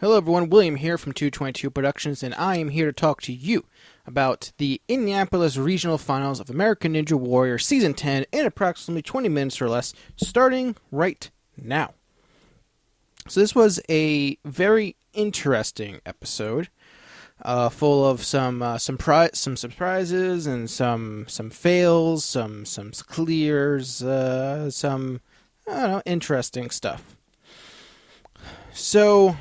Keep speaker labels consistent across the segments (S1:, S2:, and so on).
S1: Hello everyone, William here from 222 Productions, and I am here to talk to you about the Indianapolis Regional Finals of American Ninja Warrior Season 10 in approximately 20 minutes or less, starting right now. So this was a very interesting episode, full of some surprises and some fails, some clears, some I don't know, interesting stuff. So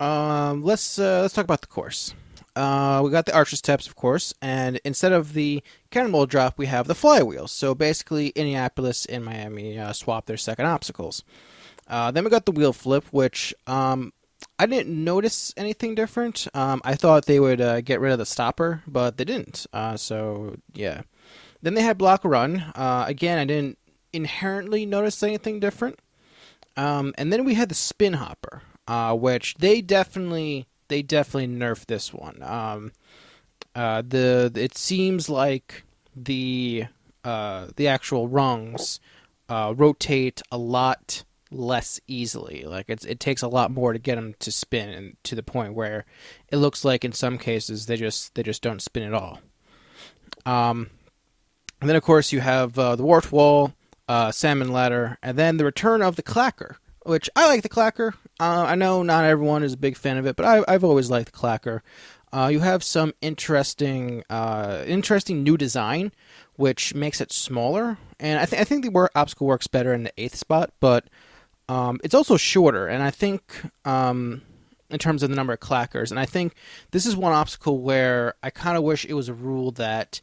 S1: let's talk about the course. We got the archer steps, of course, and instead of the cannonball drop, we have the flywheels. So basically, Indianapolis and Miami swap their second obstacles. Then we got the wheel flip, which I didn't notice anything different. I thought they would get rid of the stopper, but they didn't. So yeah. Then they had block run. Again, I didn't inherently notice anything different. And then we had the spin hopper. Which they definitely nerfed this one. It seems like the actual rungs rotate a lot less easily. Like it takes a lot more to get them to spin, and to the point where it looks like in some cases they just don't spin at all. And then of course you have the warped wall, salmon ladder, and then the return of the clacker. Which I like the clacker. I know not everyone is a big fan of it, but I've always liked the clacker. You have some interesting new design, which makes it smaller, and I think the obstacle works better in the 8th spot, but it's also shorter. And I think in terms of the number of clackers, and I think this is one obstacle where I kind of wish it was a rule that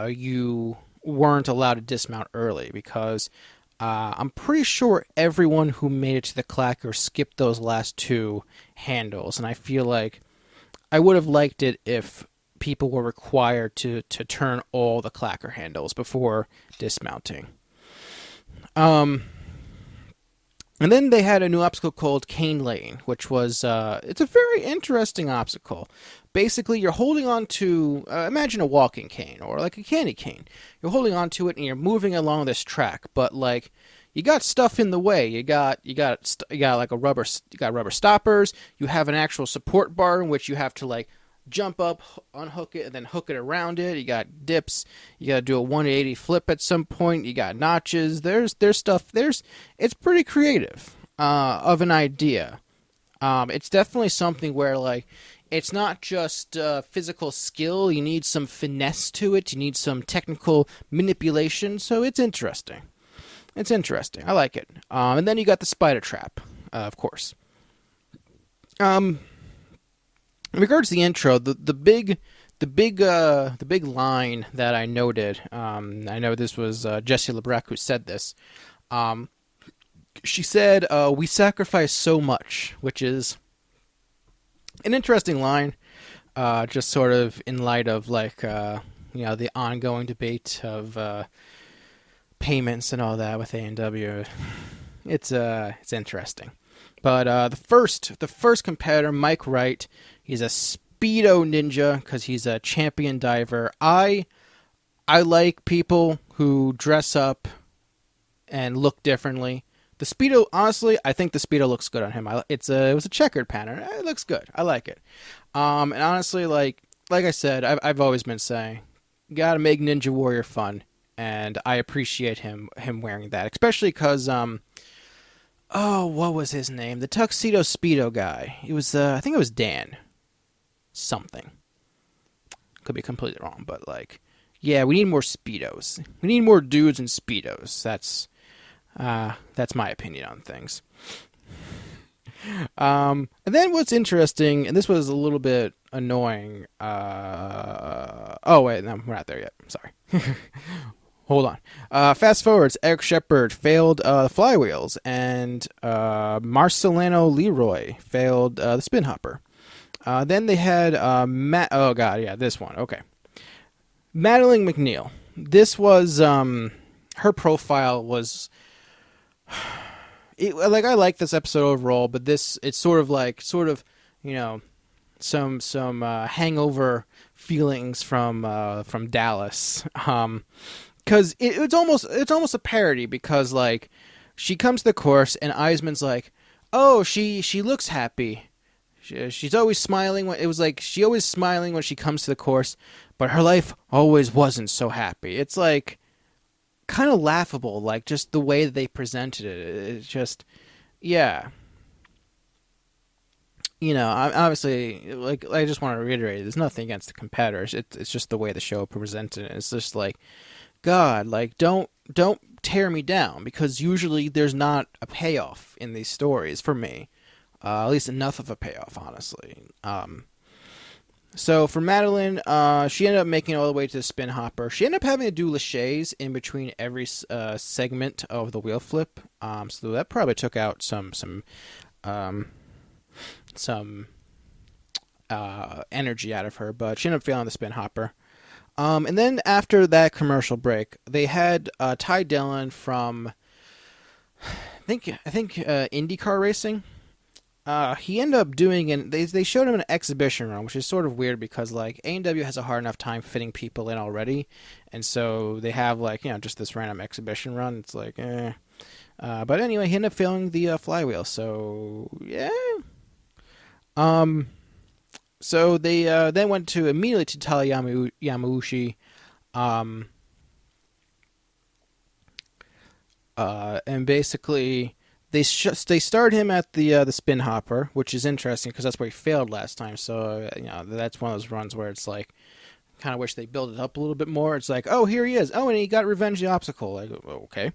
S1: you weren't allowed to dismount early, because I'm pretty sure everyone who made it to the clacker skipped those last two handles, and I feel like I would have liked it if people were required to turn all the clacker handles before dismounting. And then they had a new obstacle called Cane Lane, which was it's a very interesting obstacle. Basically, you're holding on to, imagine a walking cane or like a candy cane. You're holding on to it and you're moving along this track, but like you got stuff in the way. You got like rubber stoppers. You have an actual support bar in which you have to like jump up, unhook it, and then hook it around it. You got dips. You got to do a 180 flip at some point. You got notches. There's stuff. It's pretty creative of an idea. It's definitely something where like it's not just physical skill. You need some finesse to it. You need some technical manipulation. So it's interesting. It's interesting. I like it. And then you got the spider trap, of course. In regards to the intro, the big line that I noted. I know this was Jessie LeBrecq who said this. She said, "We sacrifice so much," which is an interesting line. Just sort of in light of like the ongoing debate of payments and all that with A&W. It's interesting. But the first competitor, Mike Wright, he's a Speedo ninja because he's a champion diver. I like people who dress up and look differently. The Speedo, honestly, I think the Speedo looks good on him. It was a checkered pattern. It looks good. I like it. And honestly, like I said, I've always been saying, you gotta make Ninja Warrior fun, and I appreciate him wearing that, especially because what was his name? The Tuxedo Speedo guy. It was I think it was Dan something. Could be completely wrong, but like, yeah, we need more Speedos. We need more dudes in Speedos. That's my opinion on things. And then what's interesting, and this was a little bit annoying. Oh wait, no, we're not there yet. I'm sorry. Hold on. Fast forwards. Eric Shepard failed flywheels, and Marcelino Leroy failed the spin hopper. Then they had oh god, yeah, this one. Okay, Madeline Mcneil. This was her profile was. I like this episode overall, but it's sort of some hangover feelings from Dallas, because it's almost a parody, because like she comes to the course and Eisman's like, oh, she looks happy, She's always smiling. It was like she always smiling when she comes to the course, but her life always wasn't so happy. It's like kind of laughable, like just the way that they presented it. It's just, yeah. Obviously, like I just want to reiterate, there's nothing against the competitors. It's just the way the show presented it. It's just like, God, like don't tear me down, because usually there's not a payoff in these stories for me. At least enough of a payoff, honestly. So for Madeline, she ended up making it all the way to the spin hopper. She ended up having to do laches in between every segment of the wheel flip. So that probably took out some energy out of her, but she ended up failing the spin hopper. And then after that commercial break, they had Ty Dillon from I think IndyCar racing. He ended up doing they showed him an exhibition run, which is sort of weird because like A&W has a hard enough time fitting people in already, and so they have like just this random exhibition run. It's like but anyway, he ended up failing the flywheel. So yeah. So they then went to immediately to Talia Yamauchi, and basically they started him at the spin hopper, which is interesting because that's where he failed last time. So that's one of those runs where it's like kind of wish they built it up a little bit more. It's like, oh, here he is. Oh, and he got revenge the obstacle. Like, okay.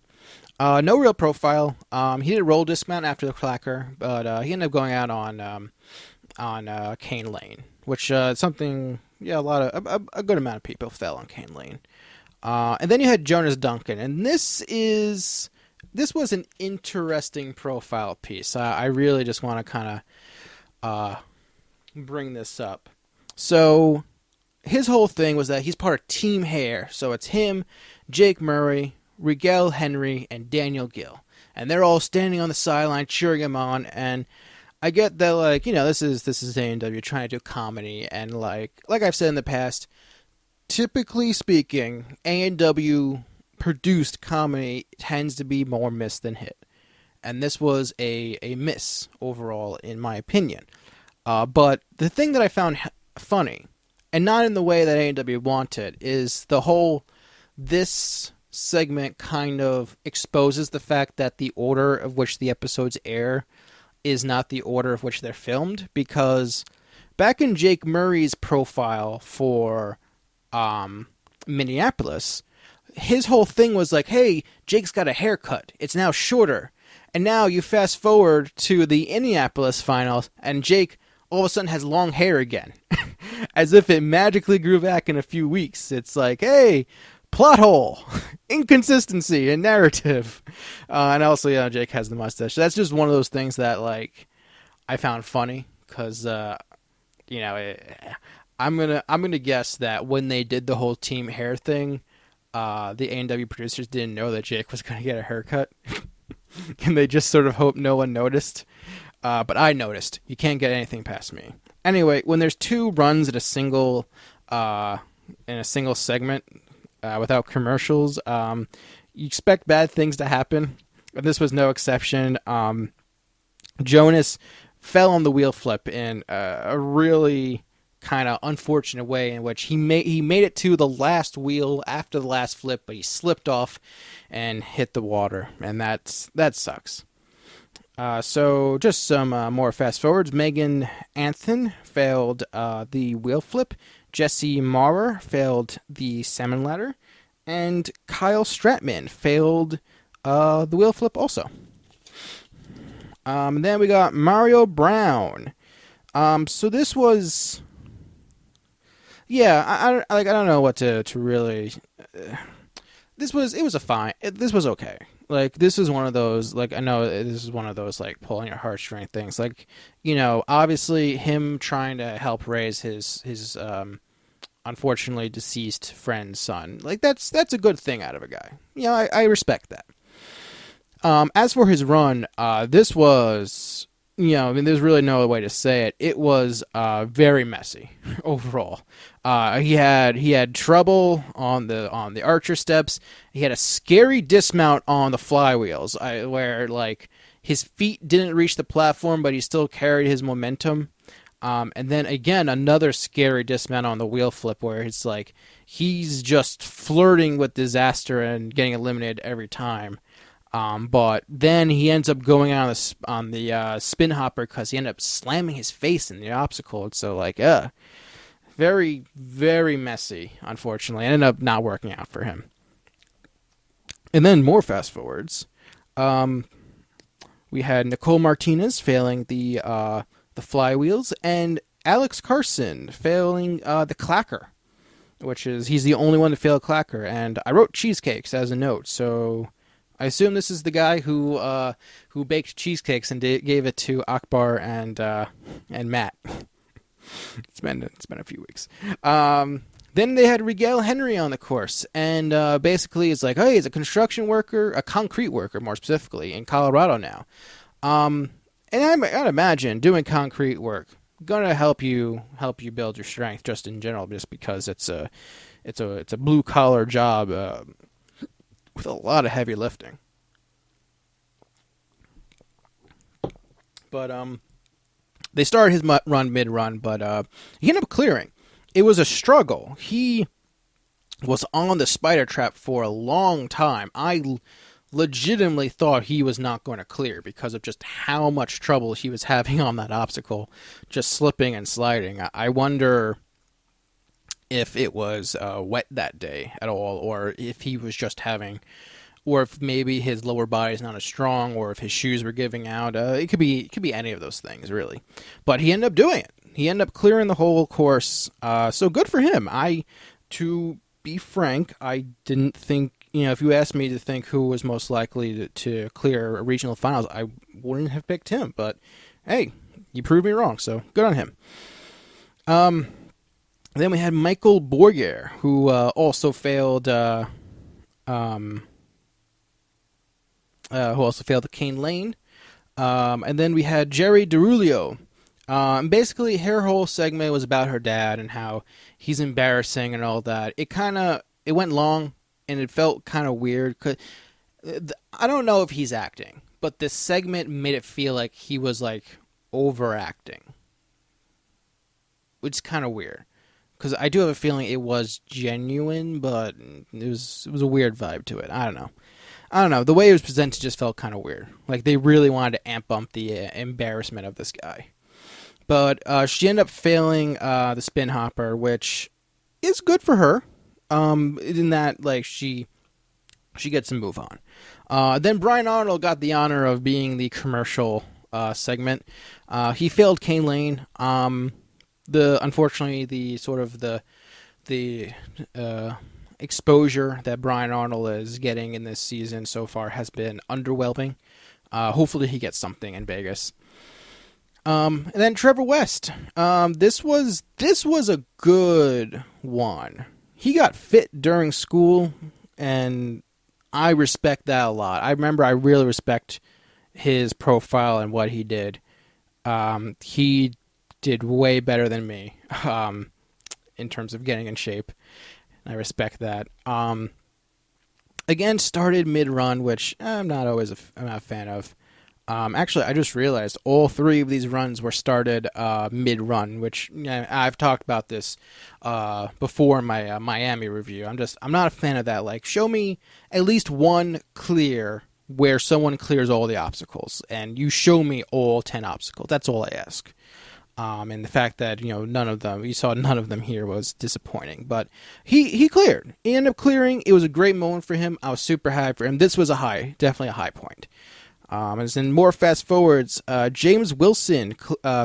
S1: No real profile. He did a roll dismount after the clacker, but he ended up going out on Cane Lane, which something a good amount of people fell on Cane Lane. And then you had Jonas Duncan, and this was an interesting profile piece. I really just want to kind of bring this up. So his whole thing was that he's part of Team Hair, so it's him, Jake Murray, Rigel Henry, and Daniel Gill, and they're all standing on the sideline cheering him on. And I get that, like, this is A&W trying to do comedy, and like I've said in the past, typically speaking, A&W produced comedy tends to be more miss than hit, and this was a miss overall, in my opinion. But the thing that I found funny, and not in the way that A&W wanted, is this segment kind of exposes the fact that the order of which the episodes air is not the order of which they're filmed, because back in Jake Murray's profile for Minneapolis, his whole thing was like, hey, Jake's got a haircut. It's now shorter. And now you fast forward to the Indianapolis Finals, and Jake all of a sudden has long hair again. As if it magically grew back in a few weeks. It's like, hey, plot hole, inconsistency in narrative. And also, Jake has the mustache. That's just one of those things that, like, I found funny, because, I'm gonna guess that when they did the whole team hair thing, the A&W producers didn't know that Jake was gonna get a haircut, and they just sort of hoped no one noticed. But I noticed. You can't get anything past me. Anyway, when there's two runs at a single segment, without commercials, you expect bad things to happen, and this was no exception. Jonas fell on the wheel flip in a really kind of unfortunate way, in which he made it to the last wheel after the last flip, but he slipped off and hit the water, and that sucks. So just some more fast forwards. Megan Anthon failed the wheel flip. Jesse Maurer failed the salmon ladder, and Kyle Stratman failed the wheel flip also. Then we got Mario Brown. So this was, I don't know what to really. This was okay. Like, this is one of those, like, I know this is one of those, like, pulling your heartstring things. Like, obviously him trying to help raise his unfortunately deceased friend's son. Like, that's a good thing out of a guy. I respect that. As for his run, this was, there's really no other way to say it. It was very messy overall. He had trouble on the archer steps. He had a scary dismount on the flywheels, where like his feet didn't reach the platform, but he still carried his momentum. And then again, another scary dismount on the wheel flip where it's like he's just flirting with disaster and getting eliminated every time. But then he ends up going on the spin hopper because he ended up slamming his face in the obstacle. And so very, very messy, unfortunately. It ended up not working out for him. And then more fast forwards. We had Nicole Martinez failing the flywheels, and Alex Carson failing the clacker, which is he's the only one to fail a clacker. And I wrote cheesecakes as a note, so I assume this is the guy who baked cheesecakes and gave it to Akbar and Matt. It's been a few weeks. Then they had Miguel Henry on the course, and basically it's like, hey, he's a construction worker, a concrete worker more specifically, in Colorado now. And I'd imagine doing concrete work gonna help you build your strength just in general, just because it's a blue collar job with a lot of heavy lifting. But they started his run mid-run, but he ended up clearing. It was a struggle. He was on the spider trap for a long time. I legitimately thought he was not going to clear because of just how much trouble he was having on that obstacle, just slipping and sliding. I wonder if it was wet that day at all, or if he was just having, or if maybe his lower body is not as strong, or if his shoes were giving out. It could be any of those things, really. But he ended up doing it. He ended up clearing the whole course, so good for him. To be frank, I didn't think, if you asked me to think who was most likely to clear a regional finals, I wouldn't have picked him. But hey, you proved me wrong, so good on him. Then we had Michael Boyer, who also failed. Who also failed the Cane Lane, and then we had Jerry DeRulio. Basically, her whole segment was about her dad and how he's embarrassing and all that. It went long, and it felt kind of weird. 'Cause I don't know if he's acting, but this segment made it feel like he was overacting, which is kind of weird. Because I do have a feeling it was genuine, but it was a weird vibe to it. I don't know. The way it was presented just felt kind of weird. Like they really wanted to amp up the embarrassment of this guy. But she ended up failing the spin hopper, which is good for her. In that, she gets to move on. Then Brian Arnold got the honor of being the commercial segment. He failed Cane Lane. Unfortunately, the exposure that Brian Arnold is getting in this season so far has been underwhelming. Hopefully he gets something in Vegas. And then Trevor West. This was a good one. He got fit during school, and I respect that a lot. I really respect his profile and what he did. He did way better than me in terms of getting in shape. I respect that. Again, started mid-run, which I'm not a fan of. Actually, I just realized all three of these runs were started mid-run, which I've talked about this before in my Miami review. I'm not a fan of that. Show me at least one clear where someone clears all the obstacles, and you show me all 10 obstacles. That's all I ask. And the fact that you saw none of them here was disappointing. But he cleared. He ended up clearing. It was a great moment for him. I was super happy for him. This was definitely a high point. As in more fast forwards, James Wilson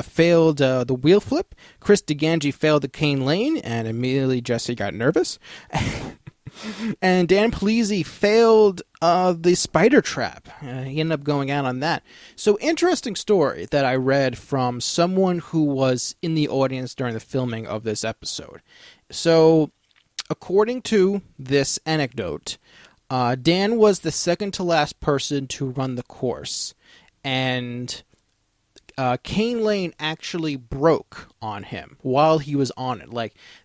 S1: failed the wheel flip. Chris DeGangi failed the Cane Lane, and immediately Jesse got nervous. And Dan Polizzi failed the spider trap. He ended up going out on that. So interesting story that I read from someone who was in the audience during the filming of this episode. So according to this anecdote, Dan was the second to last person to run the course, and Cane Lane actually broke on him while he was on it.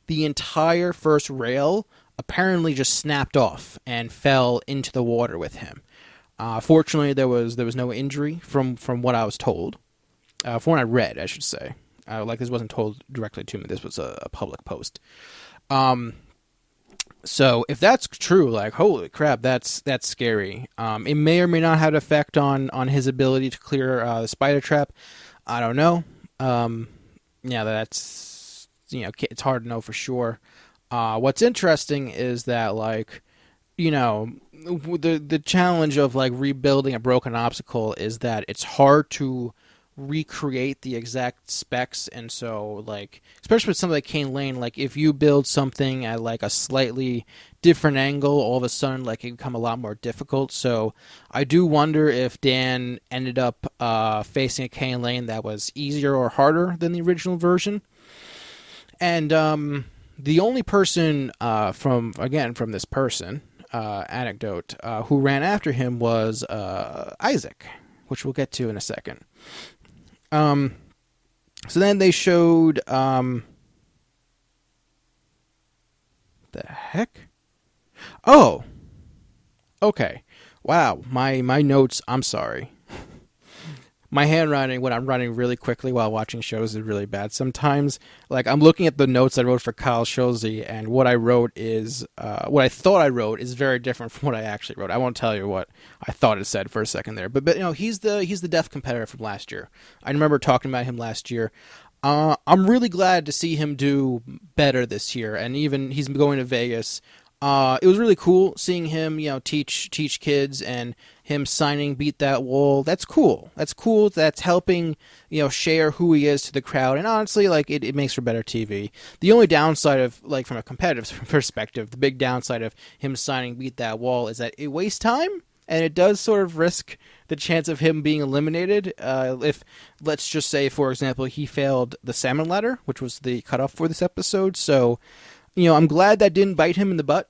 S1: The entire first rail apparently just snapped off and fell into the water with him. Fortunately, there was no injury from what I was told, from what I read, I should say. Like, this wasn't told directly to me. This was a public post. So if that's true, like, holy crap, that's scary. It may or may not have an effect on his ability to clear the spider trap. I don't know. Yeah, that's, it's hard to know for sure. What's interesting is that, like, the challenge of, like, rebuilding a broken obstacle is that it's hard to recreate the exact specs. And so, like, especially with something like Cane Lane, like, if you build something at, like, a slightly different angle, all of a sudden, like, it can become a lot more difficult. So I do wonder if Dan ended up facing a Cane Lane that was easier or harder than the original version. And the only person from this person anecdote who ran after him was Isaac, which we'll get to in a second. So then they showed the heck? Oh, okay. Wow, my notes. I'm sorry. My handwriting when I'm running really quickly while watching shows is really bad sometimes. Like, I'm looking at the notes I wrote for Kyle Schulze, and what I wrote is, what I thought I wrote is very different from what I actually wrote. I won't tell you what I thought it said for a second there, but he's the deaf competitor from last year. I remember talking about him last year. I'm really glad to see him do better this year, and even he's going to Vegas. It was really cool seeing him, teach kids, and him signing "Beat That Wall." That's cool. That's helping, share who he is to the crowd. And honestly, like, it makes for better TV. The only downside of, like, from a competitive perspective, the big downside of him signing "Beat That Wall" is that it wastes time, and it does sort of risk the chance of him being eliminated. If, let's just say, for example, he failed the salmon ladder, which was the cutoff for this episode. So, I'm glad that didn't bite him in the butt.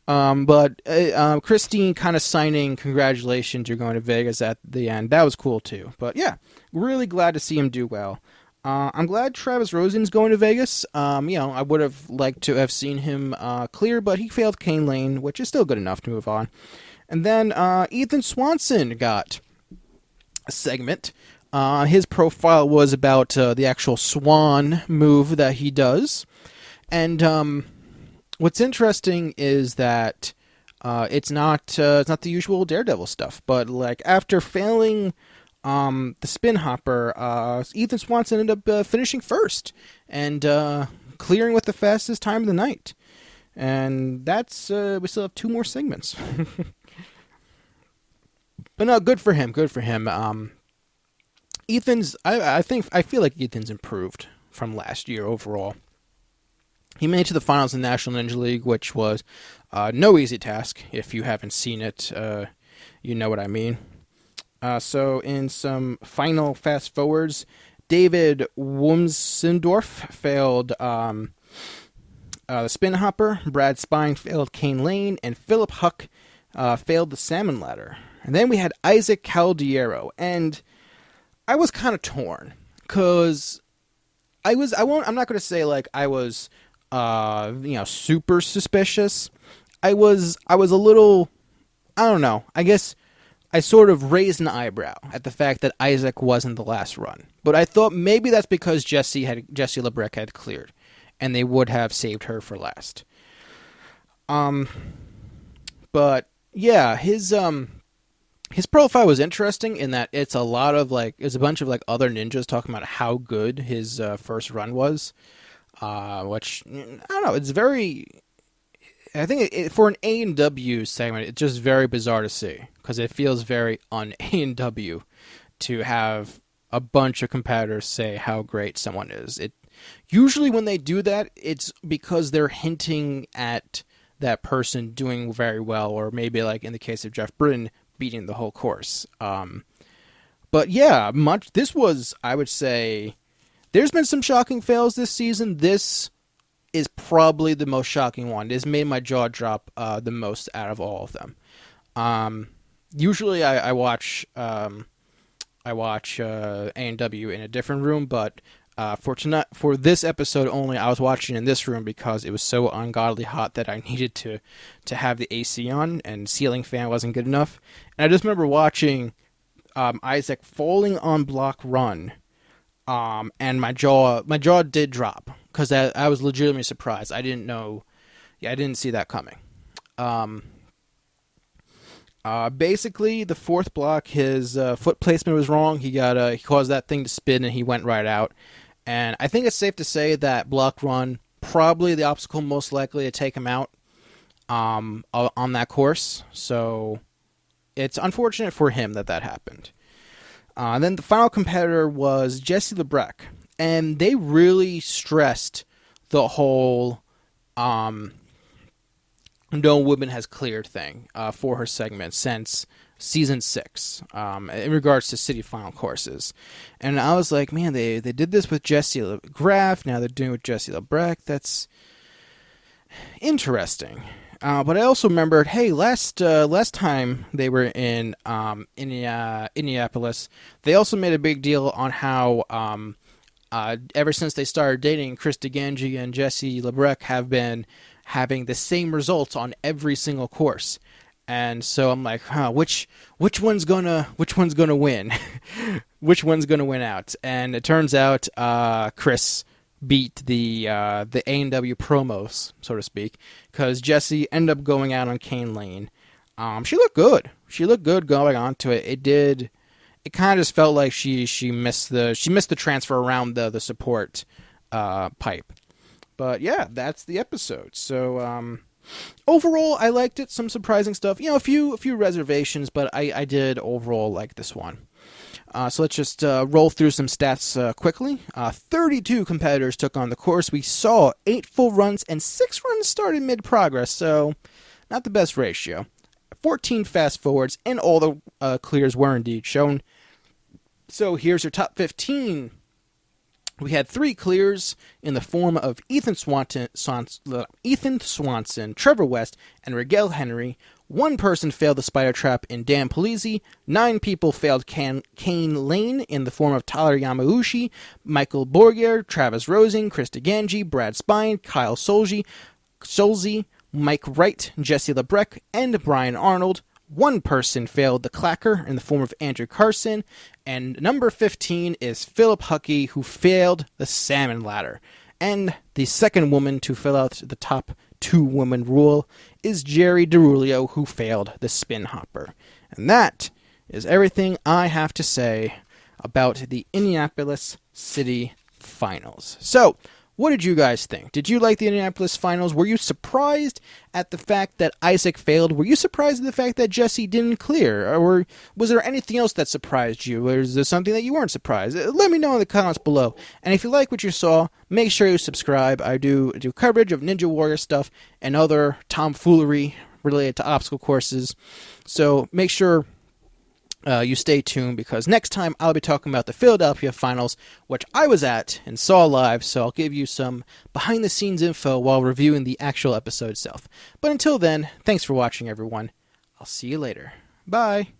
S1: But Christine kind of signing "Congratulations, you're going to Vegas" at the end. That was cool too. But yeah, really glad to see him do well. I'm glad Travis Rosen's going to Vegas. I would have liked to have seen him clear, but he failed Cane Lane, which is still good enough to move on. And then Ethan Swanson got a segment. His profile was about the actual swan move that he does. And what's interesting is that it's not the usual Daredevil stuff, but, like, after failing the spin hopper, Ethan Swanson ended up finishing first and clearing with the fastest time of the night. And that's we still have 2 more segments. But no, good for him. Ethan's I feel like Ethan's improved from last year overall. He made it to the finals in the National Ninja League, which was no easy task. If you haven't seen it, you know what I mean. So in some final fast forwards, David Wumsendorf failed the spin hopper, Brad Spine failed Cane Lane, and Philip Huck failed the salmon ladder. And then we had Isaac Caldiero, and I was kind of torn, because I'm not going to say, like, I was super suspicious. I was a little, I don't know, I guess I sort of raised an eyebrow at the fact that Isaac wasn't the last run. But I thought maybe that's because Jessie LeBrecq had cleared, and they would have saved her for last. But yeah, his profile was interesting in that it's a lot of, like, it's a bunch of, like, other ninjas talking about how good his first run was. Which, I don't know, it's very, I think for an A&W segment, it's just very bizarre to see, because it feels very un-A&W to have a bunch of competitors say how great someone is. Usually when they do that, it's because they're hinting at that person doing very well, or maybe, like in the case of Jeff Britton, beating the whole course. But yeah, this was, I would say, there's been some shocking fails this season. This is probably the most shocking one. This made my jaw drop the most out of all of them. Usually I watch A&W in a different room, but for this episode only, I was watching in this room because it was so ungodly hot that I needed to have the AC on, and ceiling fan wasn't good enough. And I just remember watching Isaac falling on block run, And my jaw did drop because I was legitimately surprised. I didn't know, yeah, I didn't see that coming. Basically, the fourth block, his foot placement was wrong. He caused that thing to spin, and he went right out. And I think it's safe to say that block run, probably the obstacle most likely to take him out on that course. So it's unfortunate for him that happened. Then the final competitor was Jessie Lebrecq, and they really stressed the whole no woman has cleared thing for her segment since season 6 in regards to city final courses. And I was like, man, they did this with Jessie Graff, now they're doing it with Jessie Lebrecq. That's interesting. But I also remembered, hey, last time they were in Indianapolis, they also made a big deal on how ever since they started dating, Krista Ganji and Jessie Lebrecq have been having the same results on every single course. And so I'm like, which one's gonna win? Which one's gonna win out? And it turns out Chris beat the A&W promos, so to speak, because Jessie ended up going out on Cane Lane. She looked good. She looked good going onto it. It kind of just felt like she missed the transfer around the support pipe. But yeah, that's the episode. So overall, I liked it. Some surprising stuff. A few reservations, but I did overall like this one. So let's just roll through some stats quickly. 32 competitors took on the course. We saw 8 full runs and 6 runs started mid-progress, so not the best ratio. 14 fast forwards, and all the clears were indeed shown. So here's your top 15. We had 3 clears in the form of Ethan Swanson, Trevor West, and Rigel Henry. 1 person failed the spider trap in Dan Polizzi. 9 people failed Cane Lane in the form of Tyler Yamauchi, Michael Borgier, Travis Rosing, Krista Ganji, Brad Spine, Kyle Solzy, Mike Wright, Jessie Lebrecq, and Brian Arnold. 1 person failed the clacker in the form of Andrew Carson, and number 15 is Philip Huckey, who failed the salmon ladder. And the second woman to fill out the top 2-woman rule is Jerry DeRulio, who failed the spin hopper. And that is everything I have to say about the Indianapolis City Finals. So, what did you guys think? Did you like the Indianapolis Finals? Were you surprised at the fact that Isaac failed? Were you surprised at the fact that Jessie didn't clear? Or was there anything else that surprised you? Or is there something that you weren't surprised? Let me know in the comments below. And if you like what you saw, make sure you subscribe. I do coverage of Ninja Warrior stuff and other tomfoolery related to obstacle courses. So make sure you stay tuned, because next time I'll be talking about the Philadelphia Finals, which I was at and saw live, so I'll give you some behind-the-scenes info while reviewing the actual episode itself. But until then, thanks for watching, everyone. I'll see you later. Bye.